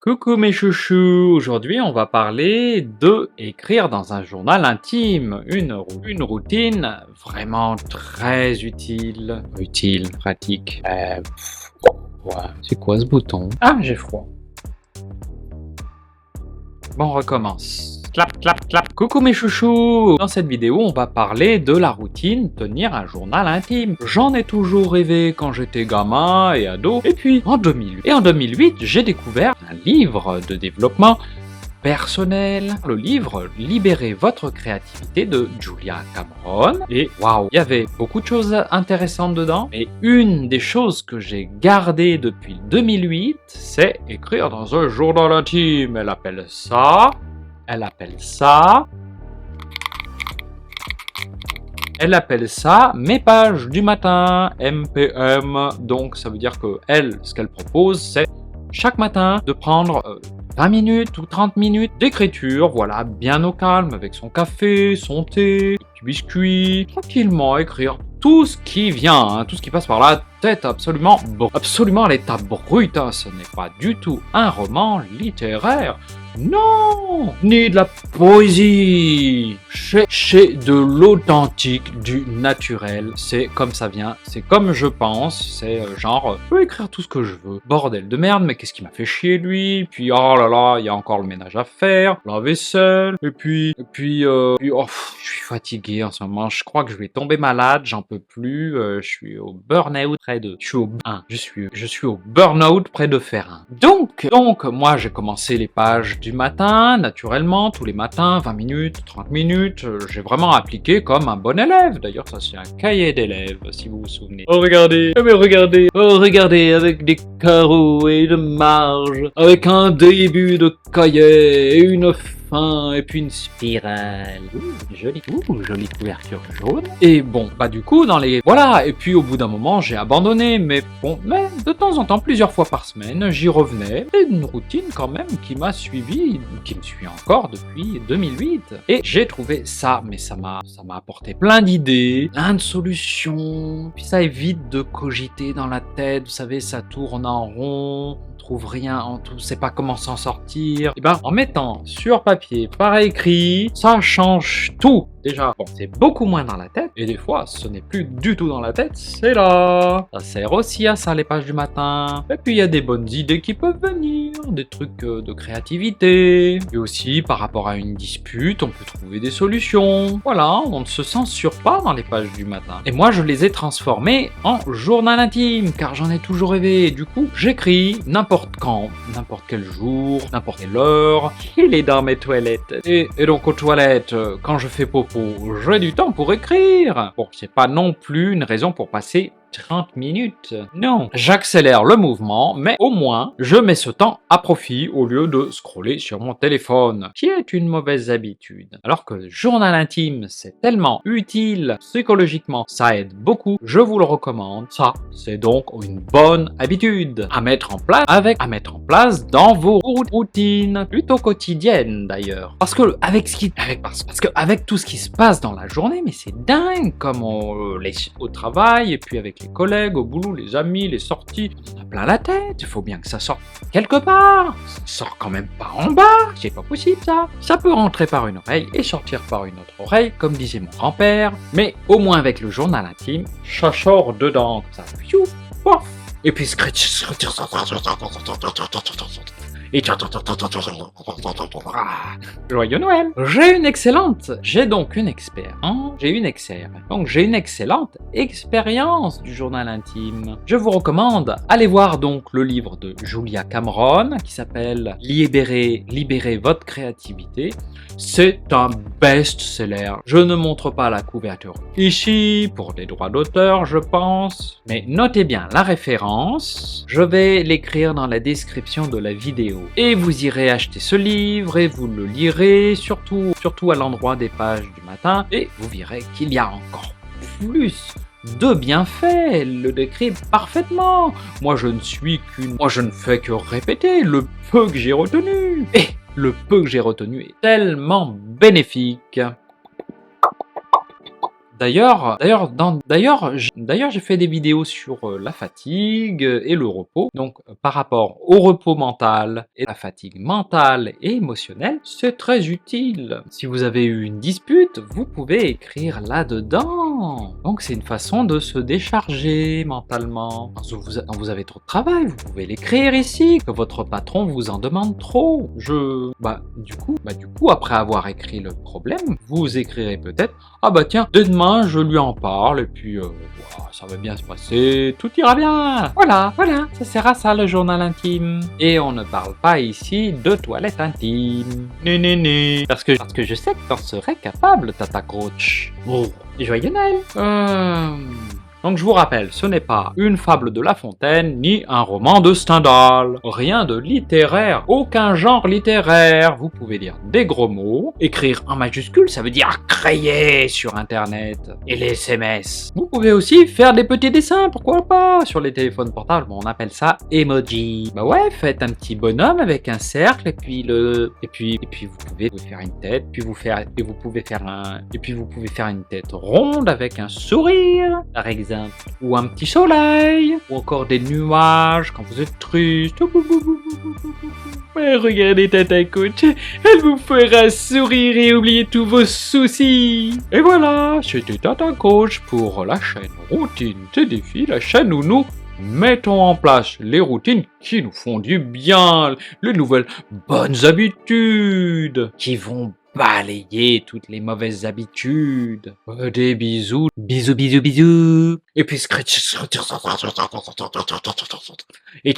Coucou mes chouchous, aujourd'hui on va parler de écrire dans un journal intime, une routine vraiment très utile, pratique. Ouais. C'est quoi ce bouton? Ah, j'ai froid. Bon, on recommence. Clap, clap, clap. Coucou mes chouchous! Dans cette vidéo, on va parler de la routine tenir un journal intime. J'en ai toujours rêvé quand j'étais gamin et ado. Et puis, en 2008, j'ai découvert un livre de développement personnel. Le livre Libérez votre créativité de Julia Cameron. Et waouh, il y avait beaucoup de choses intéressantes dedans. Et une des choses que j'ai gardées depuis 2008, c'est écrire dans un journal intime. Elle appelle ça mes pages du matin, MPM. Donc ça veut dire que elle, ce qu'elle propose, c'est chaque matin de prendre 20 minutes ou 30 minutes d'écriture, voilà, bien au calme, avec son café, son thé, du biscuit, tranquillement écrire tout ce qui vient, tout ce qui passe par la tête, absolument à l'état brut, ce n'est pas du tout un roman littéraire. Non, ni de la poésie. C'est de l'authentique, du naturel. C'est comme ça vient, c'est comme je pense. C'est genre, je peux écrire tout ce que je veux. Bordel de merde, mais qu'est-ce qui m'a fait chier lui? Puis oh là là, il y a encore le ménage à faire, la vaisselle. Et puis, oh, je suis fatigué en ce moment. Je crois que je vais tomber malade. J'en peux plus. Je suis au burn-out près de. Je suis au burn-out près de faire un. Donc, moi j'ai commencé les pages du matin, naturellement, tous les matins, 20 minutes, 30 minutes, j'ai vraiment appliqué comme un bon élève. D'ailleurs, ça c'est un cahier d'élève, si vous vous souvenez. Oh regardez, avec des carreaux et de marge, avec un début de cahier et une fin, et puis une spirale. Jolie couverture jaune. Et bon, bah du coup, voilà, et puis au bout d'un moment, j'ai abandonné, mais de temps en temps, plusieurs fois par semaine, j'y revenais. C'est une routine quand même qui m'a suivi, qui me suit encore depuis 2008. Et j'ai trouvé ça, mais ça m'a apporté plein d'idées, plein de solutions, puis ça évite de cogiter dans la tête, vous savez, ça tourne en rond, trouve rien en tout, sait pas comment s'en sortir. Et en mettant sur papier, par écrit, ça change tout. Déjà, c'est beaucoup moins dans la tête, et des fois, ce n'est plus du tout dans la tête, c'est là. Ça sert aussi à ça, les pages du matin. Et puis, il y a des bonnes idées qui peuvent venir, des trucs de créativité. Et aussi, par rapport à une dispute, on peut trouver des solutions. Voilà, on ne se censure pas dans les pages du matin. Et moi, je les ai transformées en journal intime, car j'en ai toujours rêvé. Et du coup, j'écris n'importe quand, n'importe quel jour, n'importe quelle heure. Il est dans mes toilettes. Et donc, aux toilettes, quand je fais popo, j'ai du temps pour écrire. Bon, c'est pas non plus une raison pour passer 30 minutes. Non, j'accélère le mouvement, mais au moins, je mets ce temps à profit au lieu de scroller sur mon téléphone, qui est une mauvaise habitude. Alors que le journal intime, c'est tellement utile psychologiquement, ça aide beaucoup, je vous le recommande. Ça, c'est donc une bonne habitude à mettre en place dans vos routines, plutôt quotidiennes d'ailleurs. Parce que avec tout ce qui se passe dans la journée, mais c'est dingue comme au travail et puis avec les collègues, au boulot, les amis, les sorties, on a plein la tête, il faut bien que ça sorte quelque part. Ça sort quand même pas en bas, c'est pas possible ça. Ça peut rentrer par une oreille et sortir par une autre oreille, comme disait mon grand-père, mais au moins avec le journal intime, ça sort dedans, ça piouf, pof, et puis et joyeux Noël. J'ai une excellente expérience du journal intime. Je vous recommande, allez voir donc le livre de Julia Cameron qui s'appelle Libérez votre créativité. C'est un best-seller. Je ne montre pas la couverture ici pour des droits d'auteur, je pense, mais notez bien la référence. Je vais l'écrire dans la description de la vidéo. Et vous irez acheter ce livre et vous le lirez, surtout à l'endroit des pages du matin, et vous verrez qu'il y a encore plus de bienfaits. Elle le décrit parfaitement. Moi, je ne fais que répéter le peu que j'ai retenu. Et le peu que j'ai retenu est tellement bénéfique. D'ailleurs, j'ai fait des vidéos sur la fatigue et le repos. Donc, par rapport au repos mental et la fatigue mentale et émotionnelle, c'est très utile. Si vous avez eu une dispute, vous pouvez écrire là-dedans. Donc, c'est une façon de se décharger mentalement. Quand vous avez trop de travail, vous pouvez l'écrire ici, que votre patron vous en demande trop. Du coup, après avoir écrit le problème, vous écrirez peut-être: ah bah tiens, dès demain, je lui en parle, et puis voilà, ça va bien se passer, tout ira bien. Voilà, ça sert à ça le journal intime. Et on ne parle pas ici de toilette intime. Né. Parce que je sais que t'en serais capable, Tata Coach. Oh, joyeux Noël. Donc je vous rappelle, ce n'est pas une fable de La Fontaine, ni un roman de Stendhal. Rien de littéraire, aucun genre littéraire. Vous pouvez dire des gros mots, écrire en majuscule, ça veut dire crayer sur internet, et les SMS. Vous pouvez aussi faire des petits dessins, pourquoi pas, sur les téléphones portables, bon, on appelle ça emoji. Bah ouais, faites un petit bonhomme avec un cercle, et puis vous pouvez faire une tête, puis vous pouvez faire une tête ronde avec un sourire, par exemple. Ou un petit soleil, ou encore des nuages quand vous êtes triste. Ouais, regardez Tata Coach, elle vous fera sourire et oublier tous vos soucis. Et voilà, c'était Tata Coach pour la chaîne Routine et Défis, la chaîne où nous mettons en place les routines qui nous font du bien, les nouvelles bonnes habitudes qui vont balayer toutes les mauvaises habitudes. Des bisous. Bisous. Et puis scratch. Et